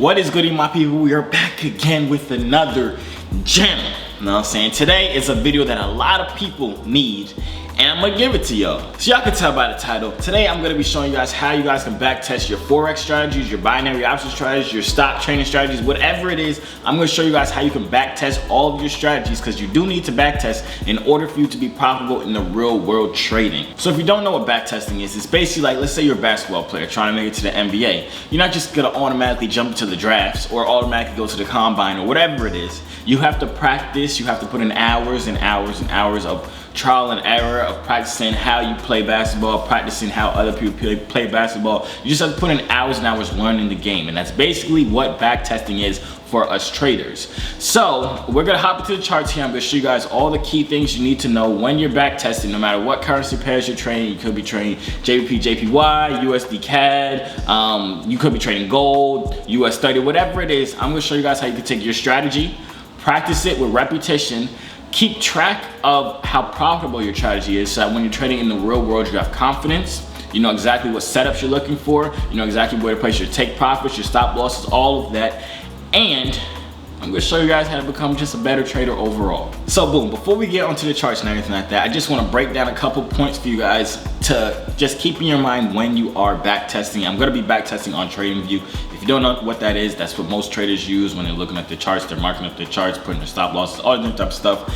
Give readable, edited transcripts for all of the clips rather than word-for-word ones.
What is good, my people? We are back again with another gem. You know what I'm saying? Today is a video that a lot of people need, and I'm gonna give it to y'all. So y'all can tell by the title. Today I'm gonna be showing you guys how you guys can back test your Forex strategies, your binary option strategies, your stock trading strategies, whatever it is. I'm gonna show you guys how you can back test all of your strategies, because you do need to back test in order for you to be profitable in the real world trading. So if you don't know what back testing is, it's basically like, let's say you're a basketball player trying to make it to the NBA. You're not just gonna automatically jump into the drafts or automatically go to the combine or whatever it is. You have to practice, you have to put in hours and hours and hours of trial and error, of practicing how you play basketball, practicing how other people play basketball. You just have to put in hours and hours learning the game, and that's basically what back testing is for us traders. So we're gonna hop into the charts here. I'm gonna show you guys all the key things you need to know when you're back testing, no matter what currency pairs you're trading. You could be trading JPY, JPY, USD CAD, you could be trading gold, US 30, whatever it is. I'm gonna show you guys how you can take your strategy, practice it with repetition, keep track of how profitable your strategy is, so that when you're trading in the real world, you have confidence. You know exactly what setups you're looking for. You know exactly where to place your take profits, your stop losses, all of that. And I'm gonna show you guys how to become just a better trader overall. So boom, before we get onto the charts and everything like that, I just wanna break down a couple points for you guys to just keep in your mind when you are back testing. I'm gonna be back testing on TradingView. If you don't know what that is, that's what most traders use when they're looking at the charts. They're marking up their charts, putting their stop losses, all that type of stuff.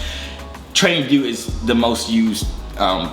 TradingView is the most used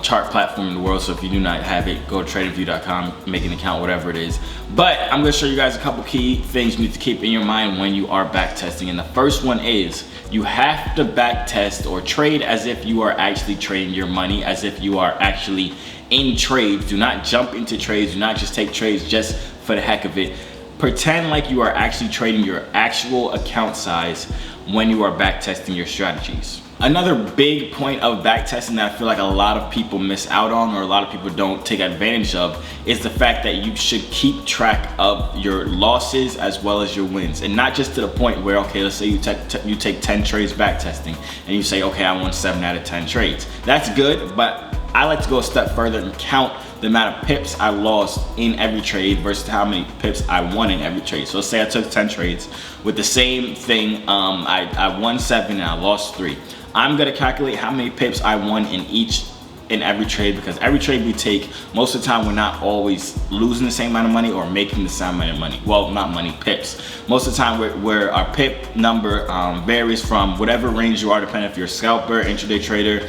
chart platform in the world, so if you do not have it, go to tradingview.com, make an account, whatever it is. But I'm gonna show you guys a couple key things you need to keep in your mind when you are back testing. And the first one is, you have to back test or trade as if you are actually trading your money, as if you are actually in trades. Do not jump into trades, do not just take trades just for the heck of it. Pretend like you are actually trading your actual account size when you are back testing your strategies. Another big point of back testing that I feel like a lot of people miss out on, or a lot of people don't take advantage of, is the fact that you should keep track of your losses as well as your wins. And not just to the point where, okay, let's say you take 10 trades back testing and you say, okay, I won 7 out of 10 trades. That's good, but I like to go a step further and count the amount of pips I lost in every trade versus how many pips I won in every trade. So let's say I took 10 trades with the same thing. I won 7 and I lost 3. I'm gonna calculate how many pips I won in every trade, because every trade we take, most of the time we're not always losing the same amount of money or making the same amount of money. Well, not money, pips. Most of the time where our pip number varies from whatever range you are, depending if you're a scalper, intraday trader,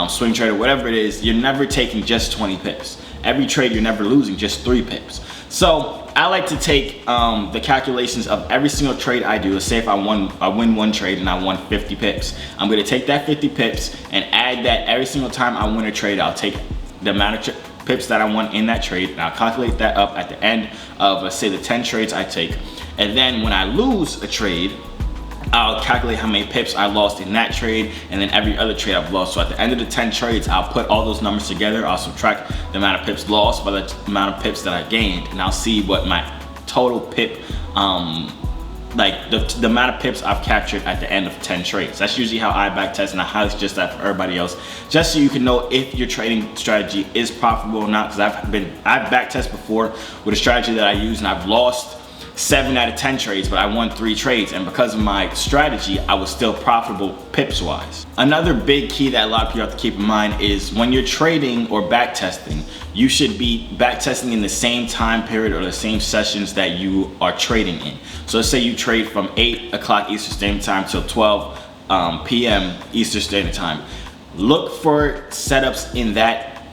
swing trader, whatever it is. You're never taking just 20 pips. Every trade you're never losing just 3 pips. So I like to take the calculations of every single trade I do. Let's say if I win one trade and I won 50 pips. I'm gonna take that 50 pips and add that every single time I win a trade. I'll take the amount of pips that I won in that trade, and I'll calculate that up at the end of, let's say, the 10 trades I take. And then when I lose a trade, I'll calculate how many pips I lost in that trade, and then every other trade I've lost. So at the end of the 10 trades, I'll put all those numbers together. I'll subtract the amount of pips lost by the amount of pips that I gained, and I'll see what my total pip, like the amount of pips I've captured at the end of 10 trades. That's usually how I back test, and I highly suggest that for everybody else, just so you can know if your trading strategy is profitable or not. Because I've back tested before with a strategy that I use, and I've lost 7 out of 10 trades, but I won 3 trades, and because of my strategy, I was still profitable pips wise. Another big key that a lot of people have to keep in mind is when you're trading or back testing, you should be back testing in the same time period or the same sessions that you are trading in. So let's say you trade from 8 o'clock Eastern Standard Time till 12 p.m. Eastern Standard Time. Look for setups in that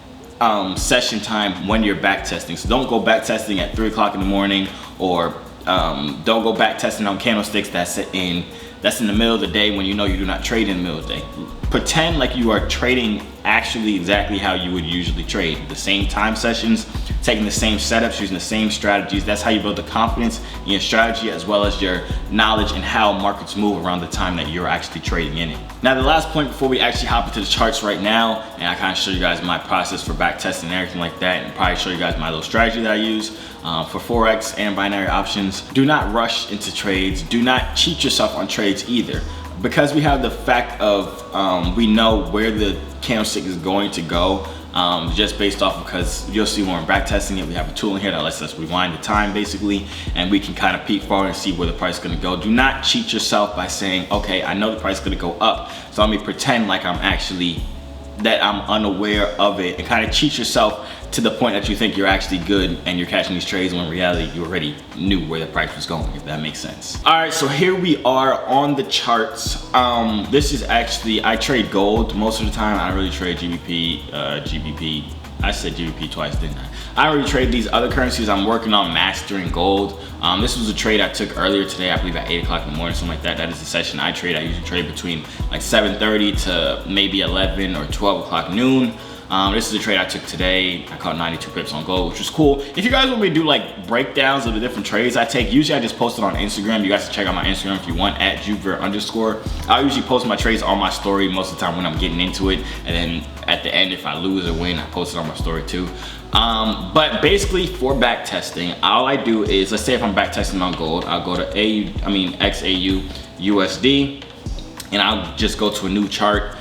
session time when you're back testing. So don't go back testing at 3 o'clock in the morning, or don't go back testing on candlesticks that's in the middle of the day when you know you do not trade in the middle of the day. Pretend like you are trading actually exactly how you would usually trade. The same time sessions, taking the same setups, using the same strategies. That's how you build the confidence in your strategy, as well as your knowledge and how markets move around the time that you're actually trading in it. Now, the last point before we actually hop into the charts right now, and I kind of show you guys my process for back testing and everything like that, and probably show you guys my little strategy that I use for Forex and binary options. Do not rush into trades. Do not cheat yourself on trades either. Because we have the fact of we know where the candlestick is going to go, just based off, because you'll see when we're back testing it, we have a tool in here that lets us rewind the time basically, and we can kind of peek forward and see where the price is going to go. Do not cheat yourself by saying, okay, I know the price is going to go up, so let me pretend like I'm unaware of it, and kind of cheat yourself to the point that you think you're actually good and you're catching these trades when in reality you already knew where the price was going, if that makes sense. All right, so here we are on the charts. This is actually, I trade gold most of the time. I don't really trade GBP. I said GBP twice, didn't I? I already trade these other currencies. I'm working on mastering gold. This was a trade I took earlier today, I believe at 8 o'clock in the morning, something like that. That is the session I trade. I usually trade between like 7:30 to maybe 11 or 12 o'clock noon. This is a trade I took today. I caught 92 pips on gold, which was cool. If you guys want me to do like breakdowns of the different trades I take, usually I just post it on Instagram. You guys can check out my Instagram if you want, at Joovier_. I usually post my trades on my story most of the time when I'm getting into it, and then at the end, if I lose or win, I post it on my story too. But basically for back testing, all I do is, let's say if I'm back testing on gold, I'll go to XAU USD, and I'll just go to a new chart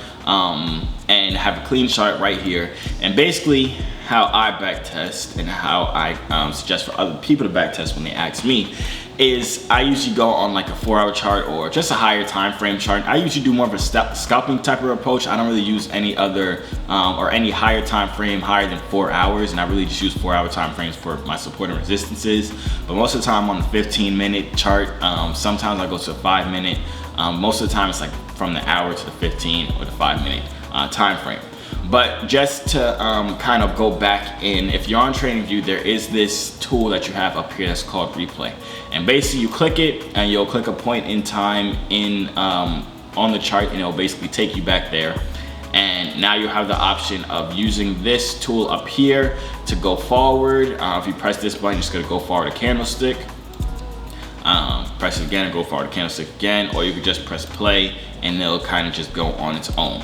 and have a clean chart right here. And basically how I back test and how I suggest for other people to back test when they ask me is I usually go on like a 4-hour chart or just a higher time frame chart. I usually do more of a scalping type of approach. I don't really use any other or any higher time frame higher than 4 hours, and I really just use 4-hour time frames for my support and resistances. But most of the time I'm on the 15-minute chart. Sometimes I go to a 5-minute. Most of the time it's like from the hour to the 15 or the 5-minute time frame. But just to kind of go back in, if you're on TradingView, there is this tool that you have up here that's called replay, and basically you click it and you'll click a point in time in on the chart, and it'll basically take you back there. And now you have the option of using this tool up here to go forward. If you press this button, you're just gonna go forward a candlestick. Press it again and go forward a candlestick again, or you could just press play and it'll kind of just go on its own.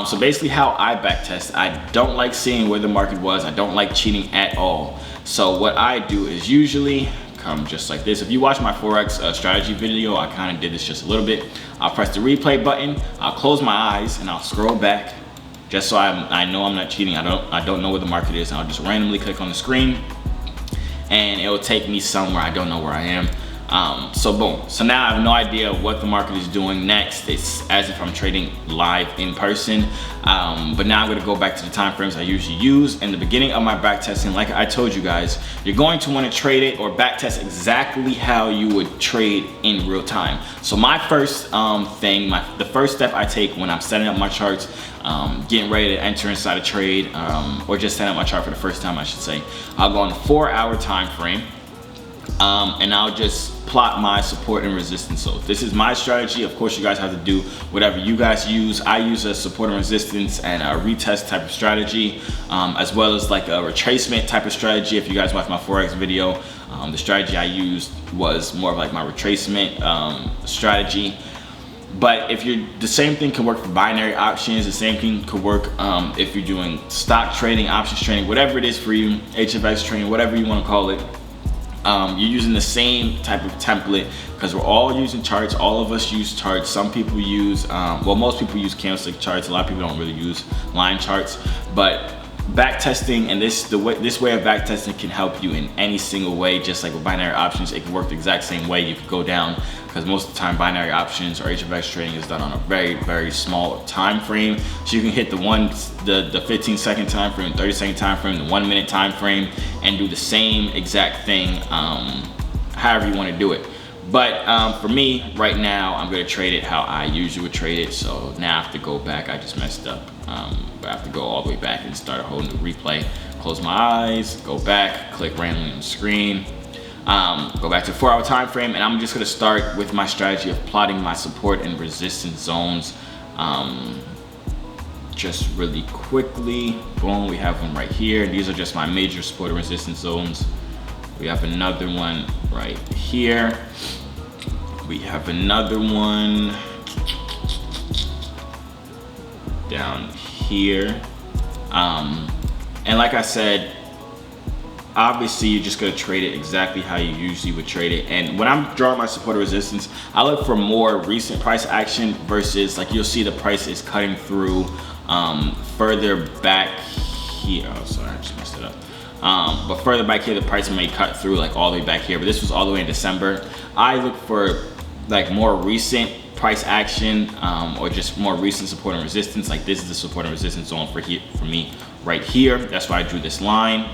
So basically how I back test, I don't like seeing where the market was. I don't like cheating at all. So what I do is usually come just like this. If you watch my Forex strategy video, I kind of did this just a little bit. I'll press the replay button, I'll close my eyes, and I'll scroll back just so I know I'm not cheating. I don't know where the market is, and I'll just randomly click on the screen and it will take me somewhere. I don't know where I am. So boom, so now I have no idea what the market is doing next. It's as if I'm trading live in person. But now I'm gonna go back to the time frames I usually use. In the beginning of my back testing, like I told you guys, you're going to want to trade it or back test exactly how you would trade in real time. So my first the first step I take when I'm setting up my charts, getting ready to enter inside a trade, or just setting up my chart for the first time, I should say, I'll go on the 4-hour time frame. And I'll just plot my support and resistance. So this is my strategy. Of course, you guys have to do whatever you guys use. I use a support and resistance and a retest type of strategy, as well as like a retracement type of strategy. If you guys watch my Forex video, the strategy I used was more of like my retracement strategy. But if you're, the same thing can work for binary options. The same thing could work if you're doing stock trading, options trading, whatever it is for you, HFX trading, whatever you want to call it. You're using the same type of template, because we're all using charts. All of us use charts. Some people use, well, most people use candlestick charts. A lot of people don't really use line charts. But back testing and this way of back testing can help you in any single way. Just like with binary options, it can work the exact same way. You could go down, because most of the time binary options or HFX trading is done on a very, very small time frame. So you can hit the 15-second time frame, 30-second time frame, the 1-minute time frame, and do the same exact thing however you want to do it. But for me right now, I'm going to trade it how I usually would trade it. So now I have to go back. I just messed up. But I have to go all the way back and start a whole new replay. Close my eyes, go back, click randomly on the screen, go back to 4-hour time frame, and I'm just going to start with my strategy of plotting my support and resistance zones. Just really quickly, boom, we have one right here. These are just my major support and resistance zones. We have another one right here. We have another one down here. And like I said, obviously you're just gonna trade it exactly how you usually would trade it. And when I'm drawing my support or resistance, I look for more recent price action versus, like, you'll see the price is cutting through further back here. Oh, sorry, I just messed it up. But further back here, the price may cut through like all the way back here, but this was all the way in December. I look for like more recent price action, or just more recent support and resistance. Like this is the support and resistance zone for me right here. That's why I drew this line,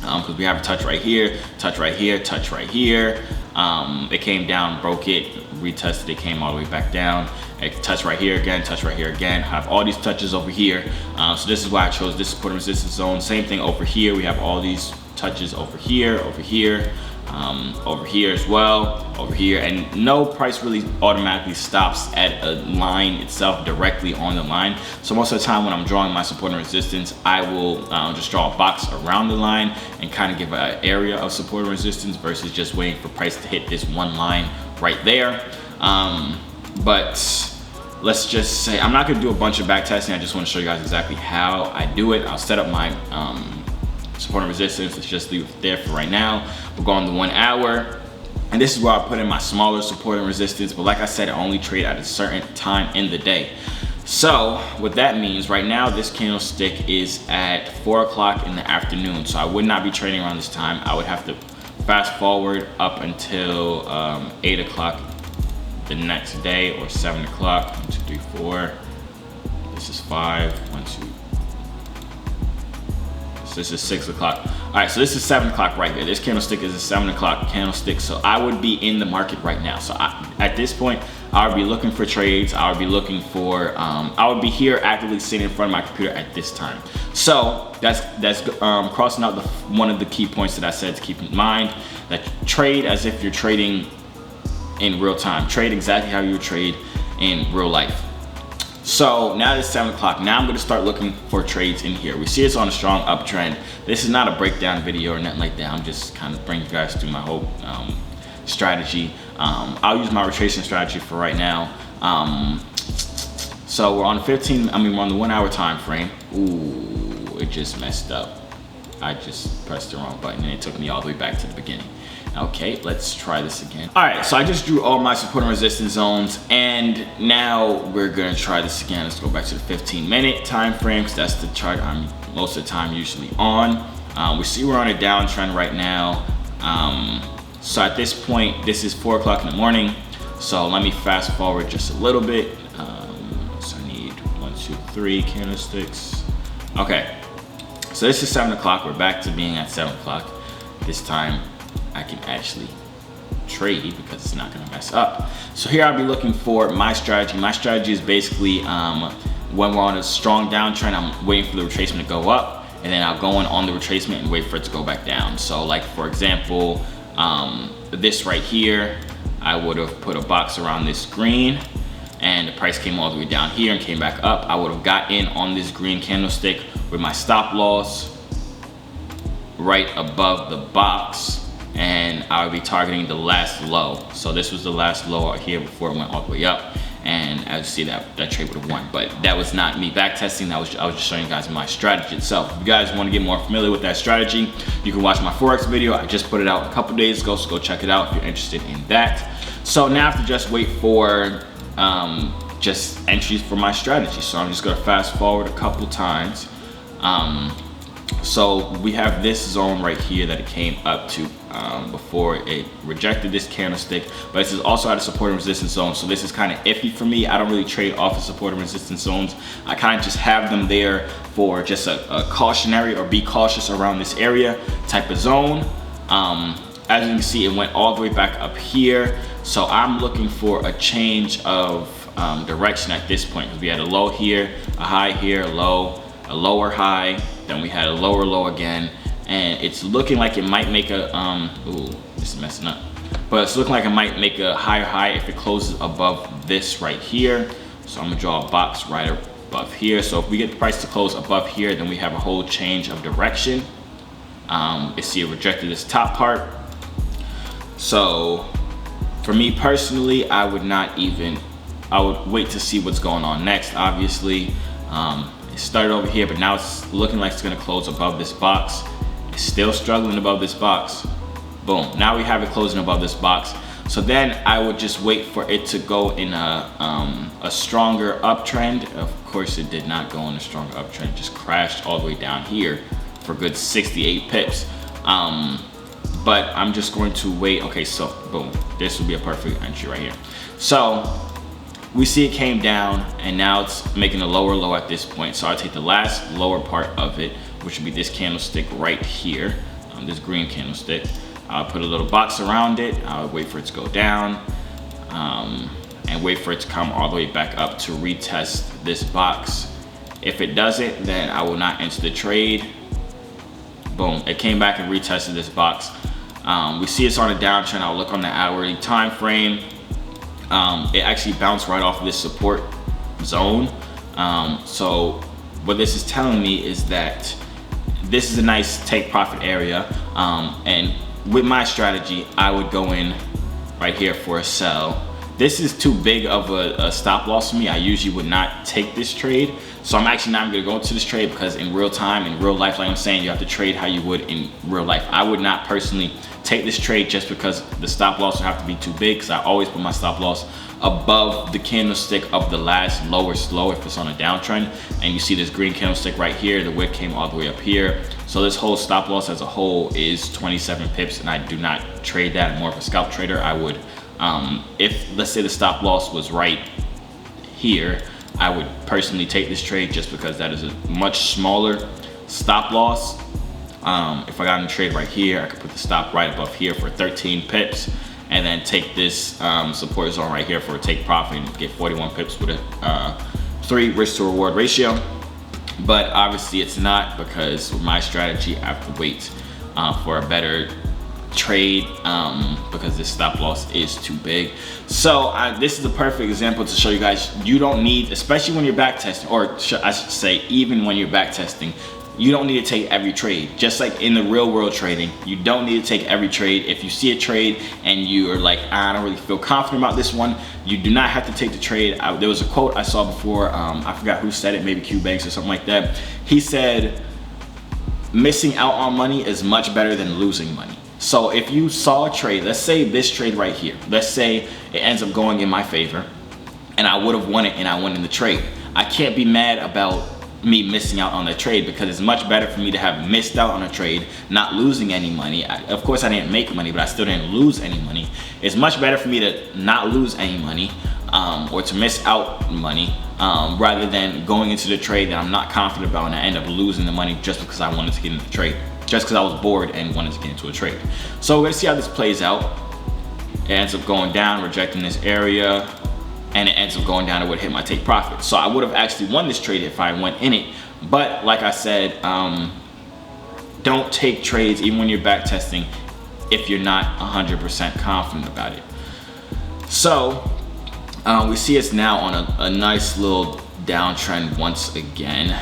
because we have a touch right here, touch right here, touch right here. It came down, broke it, retested it, came all the way back down. It touch right here again, touch right here again. I have all these touches over here. So this is why I chose this support and resistance zone. Same thing over here. We have all these touches over here, over here, over here as well, over here, and no price really automatically stops at a line itself directly on the line. So most of the time when I'm drawing my support and resistance, I will just draw a box around the line and kind of give an area of support and resistance versus just waiting for price to hit this one line right there. But let's just say I'm not going to do a bunch of back testing. I just want to show you guys exactly how I do it. I'll set up my support and resistance. Let's just leave it there for right now. We'll go on the 1 hour, and this is where I put in my smaller support and resistance. But like I said, I only trade at a certain time in the day. So what that means right now, this candlestick is at 4 o'clock in the afternoon. So I would not be trading around this time. I would have to fast forward up until 8 o'clock the next day, or 7 o'clock. 1, 2, 3, 4. This is 5. 1, 2. So this is 6 o'clock. All right, so this is 7 o'clock right here. This candlestick is a 7 o'clock candlestick. So I would be in the market right now. So at this point, I would be looking for trades. I would be looking for, I would be here actively sitting in front of my computer at this time. So that's crossing out one of the key points that I said to keep in mind, that trade as if you're trading in real time. Trade exactly how you would trade in real life. So now it's 7 o'clock. Now I'm going to start looking for trades in here. We see it's on a strong uptrend. This is not a breakdown video or nothing like that. I'm just kind of bringing you guys through my whole strategy. I'll use my retracement strategy for right now. So we're on we're on the 1 hour time frame. Ooh, it just messed up. I just pressed the wrong button and it took me all the way back to the beginning. Okay, let's try this again. All right, so I just drew all my support and resistance zones, and now we're gonna try this again. Let's go back to the 15-minute time frame, because that's the chart I'm most of the time usually on. We see we're on a downtrend right now. So at this point, this is 4 o'clock in the morning. So let me fast forward just a little bit. So I need 1, 2, 3 candlesticks. Okay, so this is 7 o'clock. We're back to being at 7 o'clock. This time I can actually trade because it's not gonna mess up. So here I'll be looking for my strategy. My strategy is basically when we're on a strong downtrend, I'm waiting for the retracement to go up, and then I'll go in on the retracement and wait for it to go back down. So like for example, this right here, I would have put a box around this green, and the price came all the way down here and came back up. I would have got in on this green candlestick with my stop loss right above the box, and I would be targeting the last low. So this was the last low out here before it went all the way up, and as you see, that trade would have won. But that was not me back testing. I was just showing you guys my strategy itself. If you guys want to get more familiar with that strategy, you can watch my Forex video. I just put it out a couple days ago, so go check it out if you're interested in that. So now I have to just wait for just entries for my strategy. So I'm just gonna fast forward a couple times. So we have this zone right here that it came up to before it rejected this candlestick, but this is also at a support and resistance zone. So this is kind of iffy for me. I don't really trade off of support and resistance zones. I kind of just have them there for just a cautionary, or be cautious around this area type of zone. As you can see, it went all the way back up here. So I'm looking for a change of direction at this point, because we had a low here, a high here, a low, a lower high, then we had a lower low again, and it's looking like it might make a ooh, this is messing up, but it's looking like it might make a higher high if it closes above this right here. So I'm gonna draw a box right above here. So if we get the price to close above here, then we have a whole change of direction. You see it rejected this top part. So for me personally, I would wait to see what's going on next. Obviously, it started over here, but now it's looking like it's gonna close above this box. It's still struggling above this box. Boom, now we have it closing above this box. So then I would just wait for it to go in a stronger uptrend. Of course, it did not go in a stronger uptrend, just crashed all the way down here for a good 68 pips. But I'm just going to wait. Okay, so boom, this would be a perfect entry right here. So we see it came down and now it's making a lower low at this point. So I'll take the last lower part of it, which would be this candlestick right here, this green candlestick. I'll put a little box around it. I'll wait for it to go down and wait for it to come all the way back up to retest this box. If it doesn't, then I will not enter the trade. Boom, it came back and retested this box. We see it's on a downtrend. I'll look on the hourly time frame. It actually bounced right off of this support zone. So what this is telling me is that this is a nice take profit area. And with my strategy, I would go in right here for a sell. This is too big of a stop loss for me. I usually would not take this trade. So I'm actually not gonna go into this trade because in real time, in real life, like I'm saying, you have to trade how you would in real life. I would not personally take this trade just because the stop loss would have to be too big, because I always put my stop loss above the candlestick of the last lowest low if it's on a downtrend. And you see this green candlestick right here, the wick came all the way up here. So this whole stop loss as a whole is 27 pips, and I do not trade that. I'm more of a scalp trader. I would, if let's say the stop loss was right here, I would personally take this trade just because that is a much smaller stop loss. If I got in a trade right here, I could put the stop right above here for 13 pips and then take this support zone right here for a take profit and get 41 pips with a 3 risk to reward ratio. But obviously it's not, because with my strategy, I have to wait for a better trade because this stop loss is too big. So this is a perfect example to show you guys, you don't need, especially when you're back testing, or I should say even when you're back testing, you don't need to take every trade. Just like in the real world trading, you don't need to take every trade. If you see a trade and you are like, I don't really feel confident about this one, you do not have to take the trade. There was a quote I saw before, I forgot who said it, maybe Q Banks or something like that. He said, missing out on money is much better than losing money. So if you saw a trade, let's say this trade right here, let's say it ends up going in my favor and I would have won it and I won in the trade. I can't be mad about me missing out on the trade, because it's much better for me to have missed out on a trade, not losing any money. Of course I didn't make money, but I still didn't lose any money. It's much better for me to not lose any money or to miss out money rather than going into the trade that I'm not confident about and I end up losing the money just because I wanted to get into the trade, just because I was bored and wanted to get into a trade. So we're gonna see how this plays out. It ends up going down, rejecting this area, and it ends up going down. It would hit my take profit. So I would have actually won this trade if I went in it. But like I said, don't take trades even when you're back testing if you're not 100% confident about it. So we see it's now on a nice little downtrend once again.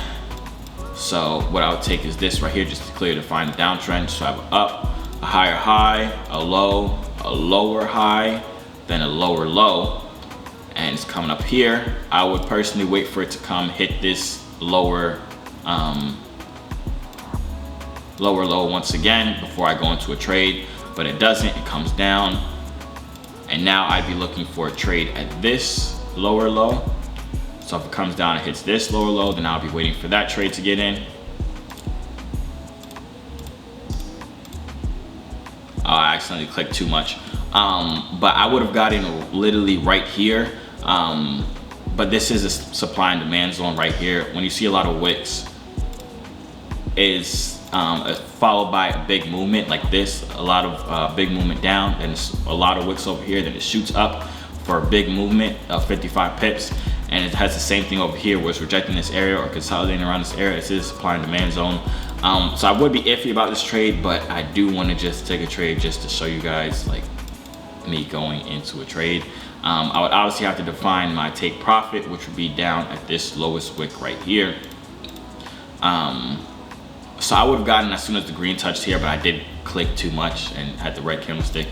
So what I would take is this right here, just to clearly define the downtrend. So I have an up, a higher high, a low, a lower high, then a lower low. And it's coming up here. I would personally wait for it to come hit this lower lower low once again before I go into a trade, but it doesn't. It comes down, and now I'd be looking for a trade at this lower low. So if it comes down and hits this lower low, then I'll be waiting for that trade to get in. Oh, I accidentally clicked too much, but I would have got in literally right here. But this is a supply and demand zone right here. When you see a lot of wicks, is followed by a big movement like this, a lot of big movement down, and a lot of wicks over here, then it shoots up for a big movement of 55 pips, and it has the same thing over here where it's rejecting this area or consolidating around this area. This is supply and demand zone. So I would be iffy about this trade, but I do want to just take a trade just to show you guys like me going into a trade. I would obviously have to define my take profit, which would be down at this lowest wick right here. So I would have gotten as soon as the green touched here, but I did click too much and had the red candlestick.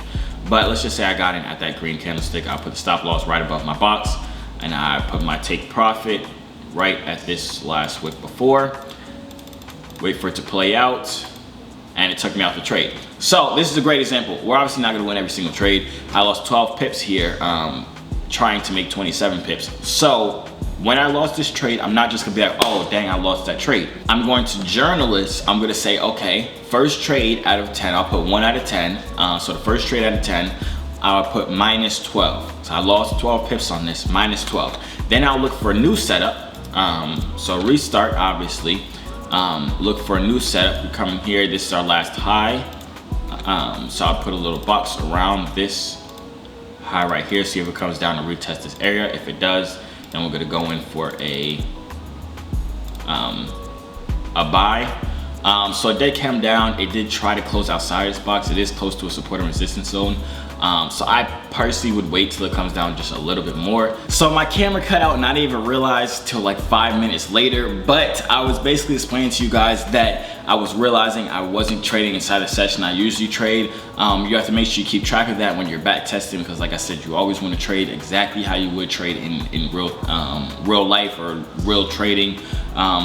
But let's just say I got in at that green candlestick. I put the stop loss right above my box, and I put my take profit right at this last wick before. Wait for it to play out. and it took me out the trade. So this is a great example. We're obviously not gonna win every single trade. I lost 12 pips here, trying to make 27 pips. So when I lost this trade, I'm not just gonna be like, oh dang, I lost that trade. I'm going to journal this. I'm gonna say, okay, first trade out of 10, I'll put 1 out of 10. So the first trade out of 10, I'll put minus 12. So I lost 12 pips on this, minus 12. Then I'll look for a new setup. So restart, obviously. Look for a new setup. We come in here, this is our last high. So I'll put a little box around this high right here, see if it comes down to retest this area. If it does, then we're gonna go in for a buy. So it did come down. It did try to close outside this box. It is close to a support and resistance zone. So I personally would wait till it comes down just a little bit more. So my camera cut out and I didn't even realize till like 5 minutes later, but I was basically explaining to you guys that I was realizing I wasn't trading inside the session I usually trade. You have to make sure you keep track of that when you're back testing, because like I said, you always want to trade exactly how you would trade in real life or real trading.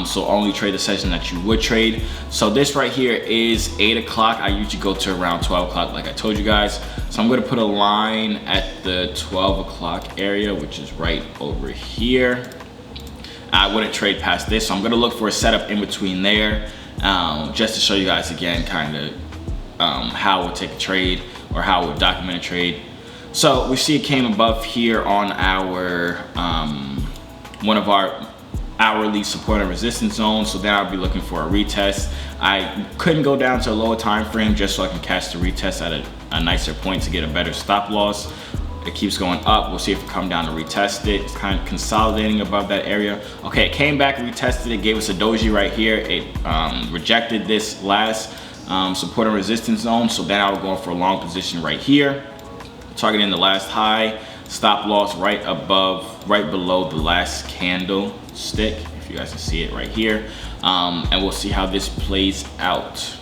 So only trade the session that you would trade. So this right here is 8 o'clock. I usually go to around 12 o'clock like I told you guys. So I'm gonna put a line at the 12 o'clock area, which is right over here. I wouldn't trade past this, so I'm gonna look for a setup in between there, just to show you guys again kind of how I would take a trade or how I would document a trade. So we see it came above here on our one of our hourly support and resistance zones, so then I'll be looking for a retest. I couldn't go down to a lower time frame just so I can catch the retest at a nicer point to get a better stop loss. It keeps going up. We'll see if it come down to retest it. It's kind of consolidating above that area. Okay, it came back, retested it, gave us a doji right here. It rejected this last support and resistance zone, so then I would go for a long position right here, targeting the last high. Stop loss right below the last candle stick, if you guys can see it right here. And we'll see how this plays out.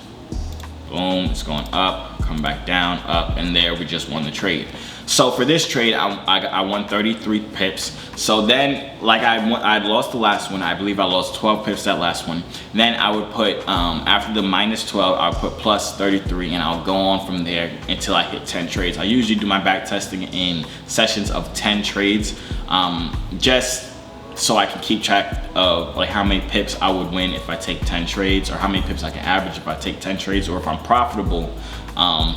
Boom, it's going up, come back down, up, and there we just won the trade. So for this trade, I won 33 pips. So then, like I lost the last one. I believe I lost 12 pips that last one. Then I would put, after the minus 12, I'll put plus 33, and I'll go on from there until I hit 10 trades. I usually do my back testing in sessions of 10 trades, just so I can keep track of like how many pips I would win if I take 10 trades, or how many pips I can average if I take 10 trades, or if I'm profitable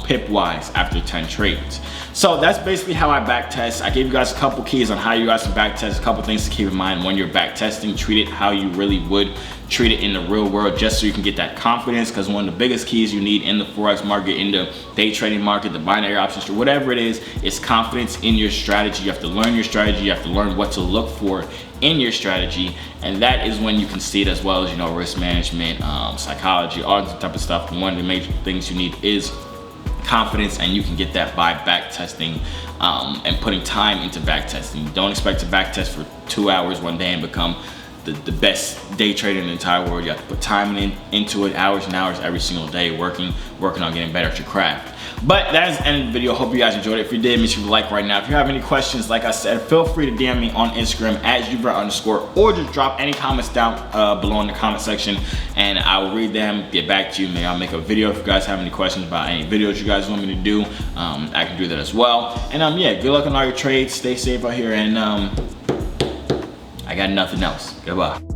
pip wise after 10 trades. So that's basically how I back test. I gave you guys a couple keys on how you guys can back test, a couple things to keep in mind when you're back testing. Treat it how you really would treat it in the real world, just so you can get that confidence, because one of the biggest keys you need in the Forex market, in the day trading market, the binary options, or whatever it is confidence in your strategy. You have to learn your strategy. You have to learn what to look for in your strategy, and that is when you can see it, as well as, you know, risk management, psychology, all that type of stuff. And one of the major things you need is confidence, and you can get that by back testing and putting time into back testing. Don't expect to back test for 2 hours one day and become the best day trader in the entire world. You have to put time into it, hours and hours every single day, working on getting better at your craft. But that is the end of the video. Hope you guys enjoyed it. If you did, make sure you like right now. If you have any questions, like I said, feel free to DM me on Instagram at Joovier_, or just drop any comments down below in the comment section, and I will read them, get back to you. Maybe I'll make a video if you guys have any questions about any videos you guys want me to do. I can do that as well. And yeah, good luck on all your trades. Stay safe out here, and I got nothing else. Goodbye.